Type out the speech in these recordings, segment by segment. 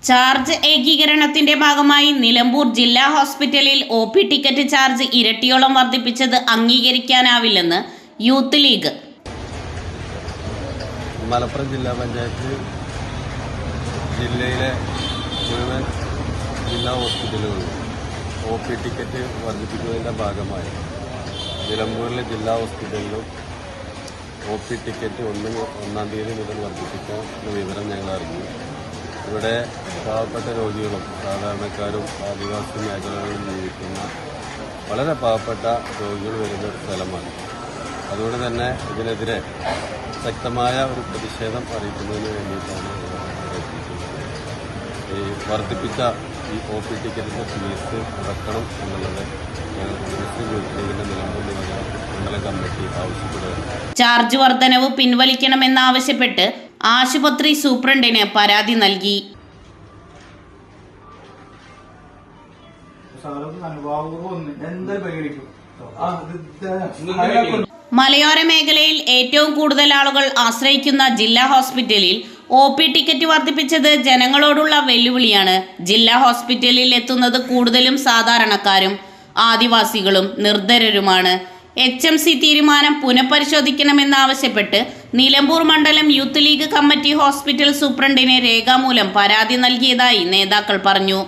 Charge ഏകീകരണത്തിന്റെ ഭാഗമായി നിലമ്പൂർ ജില്ലാ ഹോസ്പിറ്റലിൽ ഒ.പി. ടിക്കറ്റ് ചാർജ് ഇരട്ടിയോളം വർദ്ധിപ്പിച്ചത് അംഗീകരിക്കാനാവില്ലെന്ന് യൂത്ത് ലീഗ്. മലപ്പുറം ജില്ലാ പഞ്ചായത്ത് ജില്ലയിലെ മുഴുവൻ ജില്ലാ ഹോസ്പിറ്റലുകളിലും ഒ.പി. ടിക്കറ്റ് വർദ്ധിപ്പിക്കുന്നതിൻ്റെ ഭാഗമായി നിലമ്പൂരിലെ ജില്ലാ ഹോസ്പിറ്റലിലും ഒ.പി. ടിക്കറ്റ് 1-ാം തീയതി മുതൽ വർദ്ധിപ്പിക്കാൻ വിവരം ഞങ്ങൾ അറിഞ്ഞു. ഇവിടെ പാവപ്പെട്ട രോഗികളും സാധാരണക്കാരും ആദിവാസി മേഖലകളിൽ ജീവിക്കുന്ന വളരെ പാവപ്പെട്ട രോഗികൾ വരുന്ന ഒരു സ്ഥലമാണ്. അതുകൊണ്ട് തന്നെ ഇതിനെതിരെ ശക്തമായ ഒരു പ്രതിഷേധം അറിയിക്കുന്നതിന് വേണ്ടിയിട്ടാണ് ഈ വർദ്ധിപ്പിച്ച ഈ ഒ.പി. ടിക്കറ്റിൻ്റെ ഫീസ് കുറക്കണം എന്നുള്ളത് മുസ്ലിം യൂത്ത് ലീഗിൻ്റെ നിലമ്പൂർ മണ്ഡലം കമ്മിറ്റി ആവശ്യപ്പെടുകയാണ്. ചാർജ് വർധനവ് പിൻവലിക്കണമെന്നാവശ്യപ്പെട്ട് ആശുപത്രി സൂപ്രണ്ടിന് പരാതി നൽകി. മലയോര മേഖലയിൽ ഏറ്റവും കൂടുതൽ ആളുകൾ ആശ്രയിക്കുന്ന ജില്ലാ ഹോസ്പിറ്റലിൽ ഒ.പി. ടിക്കറ്റ് വർദ്ധിപ്പിച്ചത് ജനങ്ങളോടുള്ള വെല്ലുവിളിയാണ്. ജില്ലാ ഹോസ്പിറ്റലിൽ എത്തുന്നത് കൂടുതലും സാധാരണക്കാരും ആദിവാസികളും നിർധരരുമാണ്. HMC തീരുമാനം പുനഃപരിശോധിക്കണമെന്നാവശ്യപ്പെട്ട് നിലമ്പൂർ മണ്ഡലം യൂത്ത് ലീഗ് കമ്മിറ്റി ഹോസ്പിറ്റൽ സൂപ്രണ്ടിന് രേഖാമൂലം പരാതി നൽകിയതായി നേതാക്കൾ പറഞ്ഞു.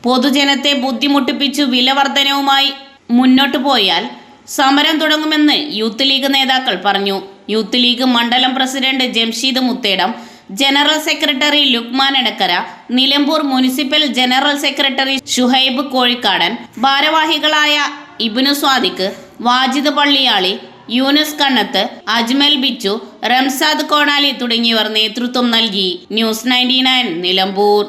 പൊതുജനത്തെ ബുദ്ധിമുട്ടിപ്പിച്ചു വില വർധനവുമായി മുന്നോട്ടു പോയാൽ സമരം തുടങ്ങുമെന്ന് യൂത്ത് ലീഗ് നേതാക്കൾ പറഞ്ഞു. യൂത്ത് ലീഗ് മണ്ഡലം president Jamsheed Muthedam, general secretary Luqman Edakkara, Nilambur municipal general secretary Shuhaib Kozhikkadan, ഭാരവാഹികളായ ഇബ്നു സ്വാദിഖ്, വാജിദ് പള്ളിയാളി, യൂനുസ് കണ്ണത്ത്, അജ്മൽ ബിച്ചു, റംസാദ് കോണാലി തുടങ്ങിയവർ നേതൃത്വം നൽകി. ന്യൂസ് 99 നിലമ്പൂർ.